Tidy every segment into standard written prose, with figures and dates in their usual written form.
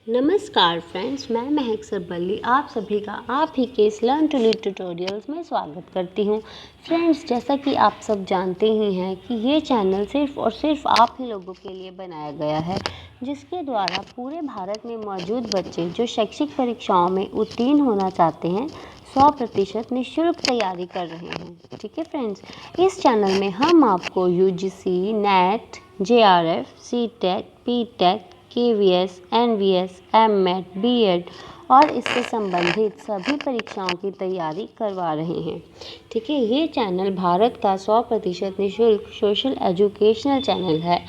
नमस्कार फ्रेंड्स, मैं महक सरबल्ली आप सभी का आप ही के इस लर्न टू लीड ट्यूटोरियल्स में स्वागत करती हूँ। फ्रेंड्स, जैसा कि आप सब जानते ही हैं कि ये चैनल सिर्फ और सिर्फ आप ही लोगों के लिए बनाया गया है, जिसके द्वारा पूरे भारत में मौजूद बच्चे जो शैक्षिक परीक्षाओं में उत्तीर्ण होना चाहते हैं 100% निःशुल्क तैयारी कर रहे हैं। ठीक है फ्रेंड्स, इस चैनल में हम आपको UGC, NET, JRF, CTET, PTET, KVS, NVS, MEd, BEd और इससे संबंधित सभी परीक्षाओं की तैयारी करवा रहे हैं। ठीक है, ये चैनल भारत का 100% निःशुल्क सोशल एजुकेशनल चैनल है।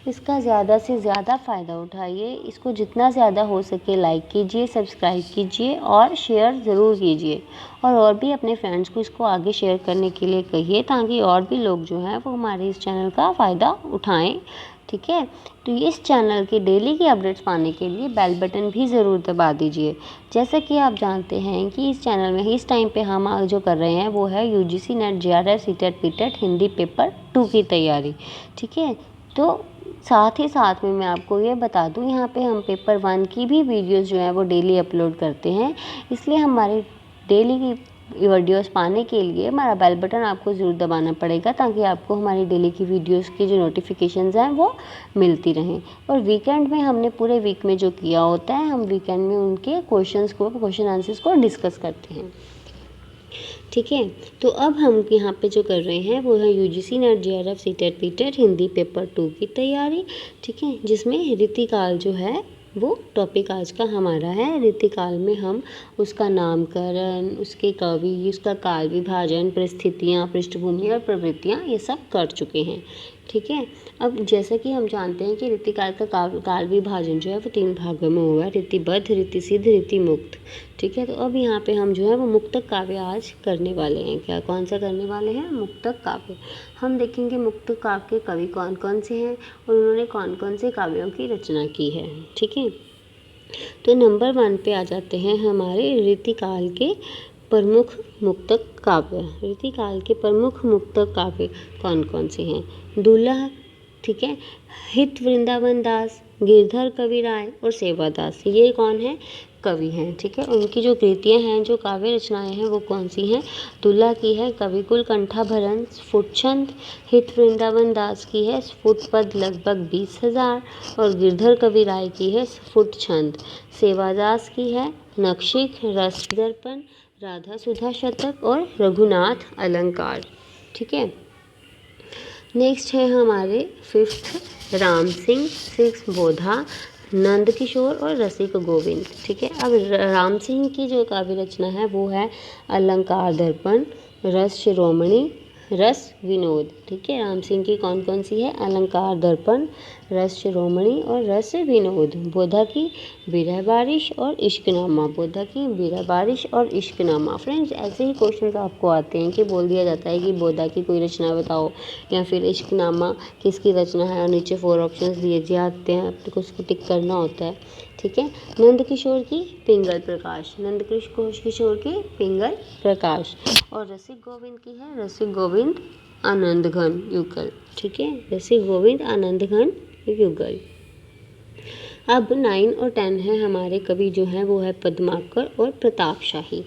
इसका ज़्यादा से ज़्यादा फ़ायदा उठाइए, इसको जितना ज़्यादा हो सके लाइक कीजिए, सब्सक्राइब कीजिए और शेयर ज़रूर कीजिए। और भी अपने फ्रेंड्स को इसको आगे शेयर करने के लिए कहिए, ताकि और भी लोग जो हैं वो हमारे इस चैनल का फ़ायदा उठाएं। ठीक है, तो इस चैनल के डेली की अपडेट्स पाने के लिए बेल बटन भी ज़रूर दबा दीजिए। जैसा कि आप जानते हैं कि इस चैनल में इस टाइम पे हम आज जो कर रहे हैं वो है UGC, NET, JRF, CTET, PTET Hindi paper 2 की तैयारी। ठीक है, तो साथ ही साथ में मैं आपको ये बता दूं, यहाँ पे हम पेपर 1 की भी वीडियोस जो है वो डेली अपलोड करते हैं। इसलिए हमारे डेली की वीडियोस पाने के लिए हमारा बेल बटन आपको ज़रूर दबाना पड़ेगा, ताकि आपको हमारी डेली की वीडियोस की जो नोटिफिकेशंस हैं वो मिलती रहें। और वीकेंड में हमने पूरे वीक में जो किया होता है, हम वीकेंड में उनके क्वेश्चन आंसर्स को डिस्कस करते हैं। ठीक है, तो अब हम यहाँ पे जो कर रहे हैं वो है UGC, NET, JRF, CTET, PTET Hindi paper 2 की तैयारी। ठीक है, जिसमें रीतिकाल जो है वो टॉपिक आज का हमारा है। रीतिकाल में हम उसका नामकरण, उसके कवि, उसका काल विभाजन, परिस्थितियाँ, पृष्ठभूमि और प्रवृत्तियाँ ये सब कर चुके हैं। ठीक है, अब जैसा कि हम जानते हैं कि रीतिकाल का काल विभाजन जो है वो 3 भागों में हुआ है, रीतिबद्ध, रीतिसिद्ध, रीतिमुक्त। ठीक है, तो अब यहाँ पे हम जो है वो मुक्तक काव्य आज करने वाले हैं। क्या कौन सा करने वाले हैं? मुक्तक काव्य। हम देखेंगे मुक्तक काव्य के कवि कौन कौन से हैं और उन्होंने कौन कौन से काव्यों की रचना की है। ठीक है, तो नंबर 1 पे आ जाते हैं हमारे रीतिकाल के प्रमुख मुक्तक काव्य। रीतिकाल के प्रमुख मुक्तक काव्य कौन कौन से हैं? दूल्हा, ठीक है, हित वृंदावन दास, गिरधर कविराय और सेवादास, ये कौन है? कवि हैं। ठीक है, उनकी जो कृतियाँ हैं, जो काव्य रचनाएं हैं वो कौन सी हैं? दूल्हा की है कविकुल कंठाभरण स्फुटछंद, हित वृंदावन दास की है स्फुटपद लगभग 20,000 और गिरधर कविराय की है स्फुटछंद, सेवादास की है नक्षिक, रस दर्पण, राधा सुधा शतक और रघुनाथ अलंकार। ठीक है, नेक्स्ट है हमारे 5th राम सिंह, 6th बोधा, नंद किशोर और रसिक गोविंद। ठीक है, अब राम सिंह की जो काव्य रचना है वो है अलंकार दर्पण, रस शिरोमणि, रस विनोद। ठीक है, राम सिंह की कौन कौन सी है? अलंकार दर्पण, रस शिरोमणि और रस विनोद। बोधा की विरह बारिश और इश्कनामा, बोधा की विरह बारिश और इश्कनामा। फ्रेंड्स, ऐसे ही क्वेश्चन आपको आते हैं कि बोल दिया जाता है कि बोधा की कोई रचना बताओ या फिर इश्कनामा किसकी रचना है, और नीचे 4 ऑप्शंस दिए जाते हैं, आपको उसको टिक करना होता है। ठीक है, नंद किशोर की पिंगल प्रकाश, नंद किशोर की पिंगल प्रकाश और रसिक गोविंद की है रसिक गोविंद आनंद घन युगल। ठीक है, रसिक गोविंद आनंद घन युगल। अब 9 और 10 है हमारे कवि जो हैं वो है पद्माकर और प्रताप शाही,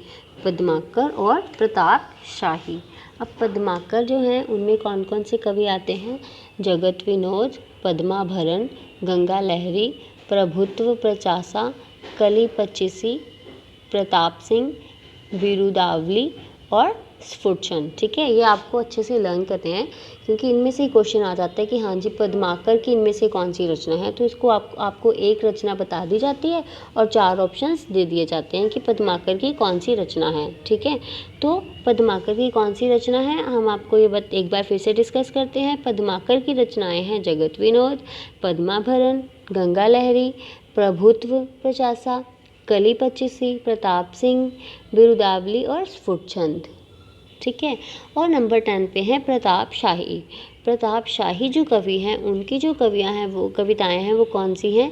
पद्माकर और प्रताप शाही। अब पद्माकर जो हैं उनमें कौन कौन से कवि आते हैं? जगत विनोद, पद्माभरण, गंगा लहरी, प्रभुत्व प्रचासा, कली पच्चीसी, प्रताप सिंह, बिरुदावली और स्फुटछंद। ठीक है, ये आपको अच्छे से लर्न करते हैं, क्योंकि इनमें से क्वेश्चन आ जाता है कि हाँ जी पद्माकर की इनमें से कौन सी रचना है, तो इसको आपको एक रचना बता दी जाती है और 4 ऑप्शंस दे दिए जाते हैं कि पद्माकर की कौन सी रचना है। ठीक है, तो पद्माकर की कौन सी रचना है हम आपको ये एक बार फिर से डिस्कस करते हैं। पद्माकर की रचनाएं हैं जगत विनोद, पद्माभरण, गंगा लहरी, प्रभुत्व प्रचासा, कली पच्चीसी, प्रताप सिंह, बिरुदावली और स्फुटछंद। ठीक है, और नंबर 10 पे है प्रताप शाही। प्रताप शाही जो कवि हैं उनकी जो कविताएं हैं वो कौन सी हैं?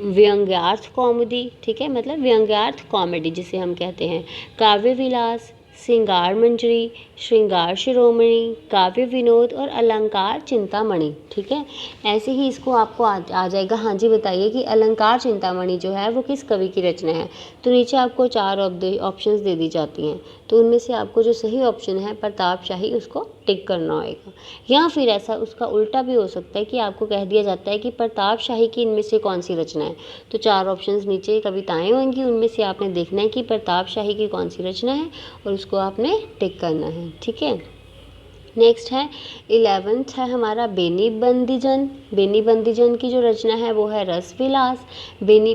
व्यंग्यार्थ कौमुदी। ठीक है, मतलब व्यंग्यार्थ कॉमेडी जिसे हम कहते हैं, काव्य विलास, श्रृंगार मंजरी, श्रृंगार शिरोमणि, काव्य विनोद और अलंकार चिंतामणि। ठीक है, ऐसे ही इसको आपको आ जाएगा। हाँ जी, बताइए कि अलंकार चिंतामणि जो है वो किस कवि की रचना है। तो नीचे आपको 4 ऑप्शंस दे दी जाती हैं, तो उनमें से आपको जो सही ऑप्शन है प्रताप शाही, उसको टिक करना होगा। या फिर ऐसा उसका उल्टा भी हो सकता है कि आपको कह दिया जाता है कि प्रताप शाही की इनमें से कौन सी रचना है। तो 4 ऑप्शंस नीचे कविताएं होंगी, उनमें से आपने देखना है कि प्रताप शाही की कौन सी रचना है और उसको आपने टिक करना है। ठीक है, नेक्स्ट है 11th है हमारा बेनी बंदीजन। बेनी बंदीजन की जो रचना है वो है रस विलास। बेनी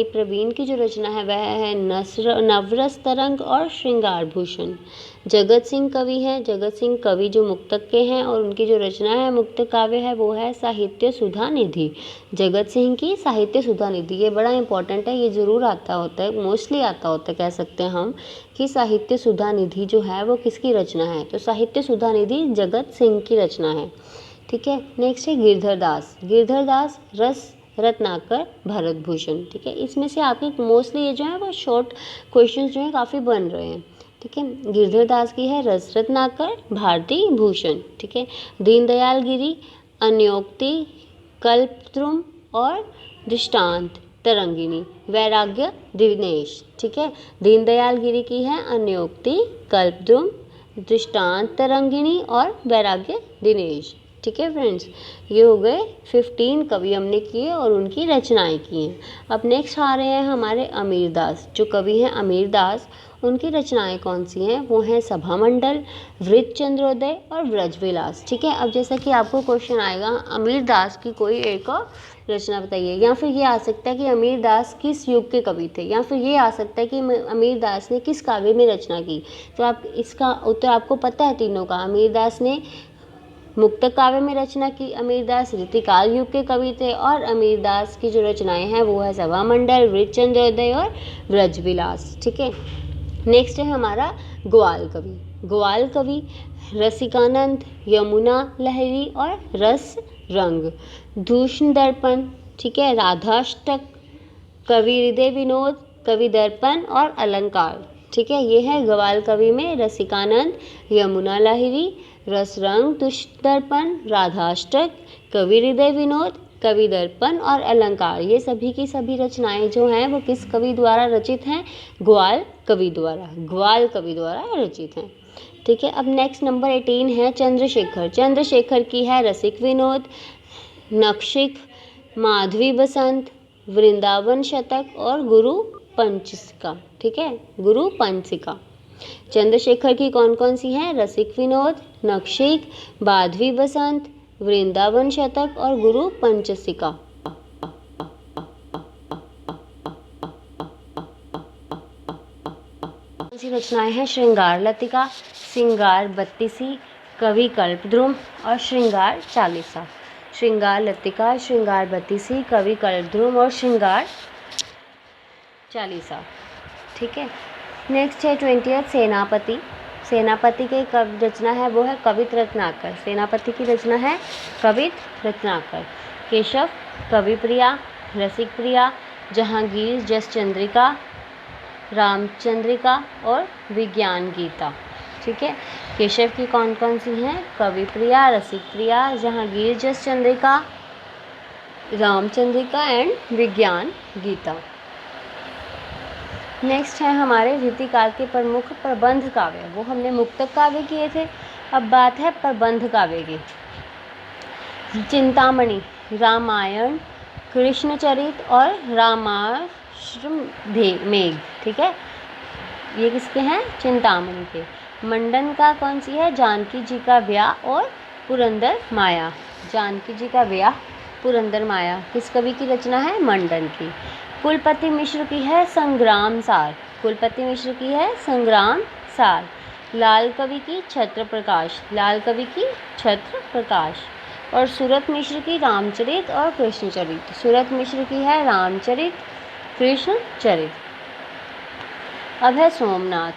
प्रवीण की जो रचना है वह है नवरस तरंग और श्रृंगार भूषण। जगत सिंह कवि हैं, जगत सिंह कवि जो मुक्तक के हैं और उनकी जो रचना है मुक्तक काव्य है वो है साहित्य सुधा निधि। जगत सिंह की साहित्य सुधा निधि, ये बड़ा इंपॉर्टेंट है, ये ज़रूर आता होता है, मोस्टली आता होता है कह सकते हैं हम, कि साहित्य सुधा निधि जो है वो किसकी रचना है। तो साहित्य सुधा निधि जगत सिंह की रचना है। ठीक है, नेक्स्ट है गिरधर दास। गिरधर दास रस रत्नाकर भरत भूषण। ठीक है, इसमें से आपके मोस्टली ये जो है वो शॉर्ट क्वेश्चंस जो है काफ़ी बन रहे हैं। ठीक है, गिरधर दास की है रस रत्नाकर भारती भूषण। ठीक है, दीनदयाल गिरी अन्योक्ति कल्पद्रुम और दृष्टांत तरंगिणी, वैराग्य दिनेश। ठीक है, दीनदयाल गिरी की है अन्योक्ति कल्पद्रुम, दृष्टांत तरंगिणी और वैराग्य दिनेश। ठीक है फ्रेंड्स, ये हो गए 15 कवि हमने किए और उनकी रचनाएं की हैं। अब नेक्स्ट आ रहे हैं हमारे अमीर दास। जो कवि हैं अमीर दास, उनकी रचनाएं कौन सी हैं, वो हैं सभामंडल, वृत्त चंद्रोदय और व्रजविलास। ठीक है, अब जैसा कि आपको क्वेश्चन आएगा अमीर दास की कोई एक रचना बताइए, या फिर ये आ सकता है कि अमीर दास किस युग के कवि थे, या फिर ये आ सकता है कि अमीर दास ने किस काव्य में रचना की। तो आप इसका उत्तर आपको पता है तीनों का। अमीर दास ने मुक्तक काव्य में रचना की, अमीर दास रीतिकाल युग के कवि थे और अमीर दास की जो रचनाएं हैं वो है सभामंडल, वृत्त चंद्रोदय और व्रजविलास। ठीक है, नेक्स्ट है हमारा ग्वाल कवि। ग्वाल कवि रसिकानंद, यमुना लहरी और रस रंग, दूषण दर्पण। ठीक है, राधाष्टक, कवि हृदय विनोद, कवि दर्पण और अलंकार। ठीक है, ये है ग्वाल कवि में रसिकानंद, यमुना लहरी, रस रंग, दूषण दर्पण, राधाष्टक, कवि हृदय विनोद, कवि दर्पण और अलंकार। ये सभी की सभी रचनाएं जो हैं वो किस कवि द्वारा रचित हैं, ग्वाल कवि द्वारा, ग्वाल कवि द्वारा रचित हैं। ठीक है, अब नेक्स्ट नंबर 18 है चंद्रशेखर। चंद्रशेखर की है रसिक विनोद, नखशिख, माधवी बसंत, वृंदावन शतक और गुरु पंचसिका। ठीक है, गुरु पंचसिका। चंद्रशेखर की कौन कौन सी हैं, रसिक विनोद, नखशिख, माधवी बसंत, वृंदावन शतक और गुरु पंचसिका। कौन सी रचनाएं हैं, श्रृंगार लतिका, श्रृंगार बत्तीसी, कवि कल्पद्रुम और श्रृंगार चालीसा। श्रृंगार लतिका, श्रृंगार बत्तीसी, कवि कल्पद्रुम और श्रृंगार चालीसा। ठीक है, नेक्स्ट है 20th सेनापति। सेनापति के रचना है वो है कवित रत्नाकर। सेनापति की रचना है कवित रत्नाकर। केशव, कवि प्रिया, रसिक प्रिया, जहांगीर, जस चंद्रिका, रामचंद्रिका और विज्ञान गीता। ठीक है, केशव की कौन कौन सी हैं, कवि प्रिया, रसिक प्रिया, जहांगीर, जस चंद्रिका, रामचंद्रिका एंड विज्ञान गीता। नेक्स्ट है हमारे रीतिकाल के प्रमुख प्रबंध काव्य। वो हमने मुक्तक काव्य किए थे, अब बात है प्रबंध काव्य की। चिंतामणि, रामायण, कृष्णचरित और रामाश्रमेघ। ठीक है, ये किसके हैं, चिंतामणि के। मंडन का कौन सी है, जानकी जी का ब्याह और पुरंदर माया। जानकी जी का ब्याह, पुरंदर माया किस कवि की रचना है, मंडन की। कुलपति मिश्र की है संग्राम सार। कुलपति मिश्र की है संग्राम सार। लाल कवि की छत्र प्रकाश। लाल कवि की छत्र प्रकाश। और सूरत मिश्र की रामचरित और कृष्णचरित। सूरत मिश्र की है रामचरित, कृष्णचरित। अब है सोमनाथ।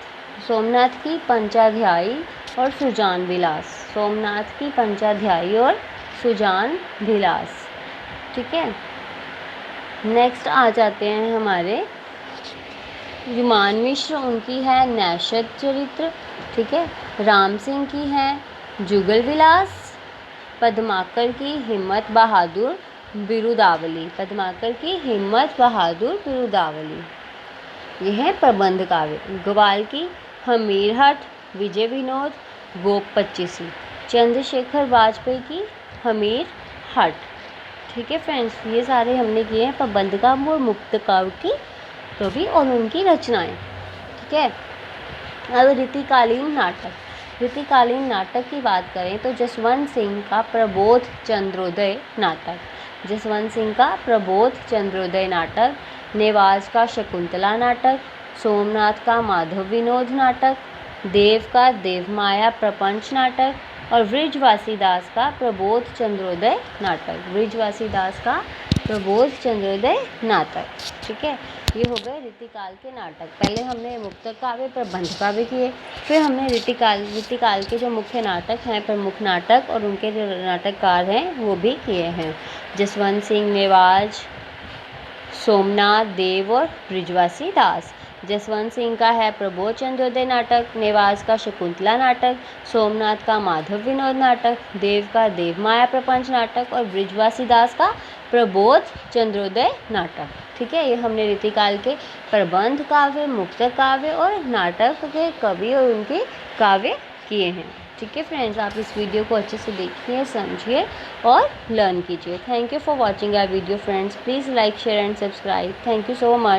सोमनाथ की पंचाध्यायी और सुजान विलास। सोमनाथ की पंचाध्यायी और सुजान विलास। ठीक है, नेक्स्ट आ जाते हैं हमारे युमान मिश्र उनकी है नैषध चरित्र, ठीक है। राम सिंह की है जुगल विलास। पद्माकर की हिम्मत बहादुर बिरुदावली, पद्माकर की हिम्मत बहादुर बिरुदावली, यह है प्रबंध काव्य। ग्वाल की हमीरहट, विजय विनोद, गोप पच्चीसी। चंद्रशेखर वाजपेयी की हमीर हट, ठीक है फ्रेंड्स। ये सारे हमने किए हैं प्रबंध काव्य और मुक्त काव्य की कवि और उनकी रचनाएं, ठीक है। अब रीतिकालीन नाटक, रीतिकालीन नाटक की बात करें तो जसवंत सिंह का प्रबोध चंद्रोदय नाटक, जसवंत सिंह का प्रबोध चंद्रोदय नाटक, नेवाज का शकुंतला नाटक, सोमनाथ का माधव विनोद नाटक, देव का देवमाया प्रपंच नाटक और वृजवासी दास का प्रबोध चंद्रोदय नाटक, वृजवासी दास का प्रबोध चंद्रोदय नाटक, ठीक है। ये हो गए रीतिकाल के नाटक। पहले हमने मुक्त काव्य प्रबंध काव्य किए, फिर हमने रीतिकाल के जो मुख्य नाटक हैं, प्रमुख नाटक और उनके जो नाटककार हैं वो भी किए हैं। जसवंत सिंह, नेवाज, सोमनाथ, देव और बृजवासी दास। जसवंत सिंह का है प्रबोध चंद्रोदय नाटक, नेवाज का शकुंतला नाटक, सोमनाथ का माधव विनोद नाटक, देव का देवमाया प्रपंच नाटक और बृजवासी दास का प्रबोध चंद्रोदय नाटक, ठीक है। ये हमने रीतिकाल के प्रबंध काव्य, मुक्त काव्य और नाटक के कवि और उनके काव्य किए हैं, ठीक है फ्रेंड्स। आप इस वीडियो को अच्छे से देखिए, समझिए और लर्न कीजिए। Thank you for watching our video friends. Please like, share and subscribe. Thank you so much.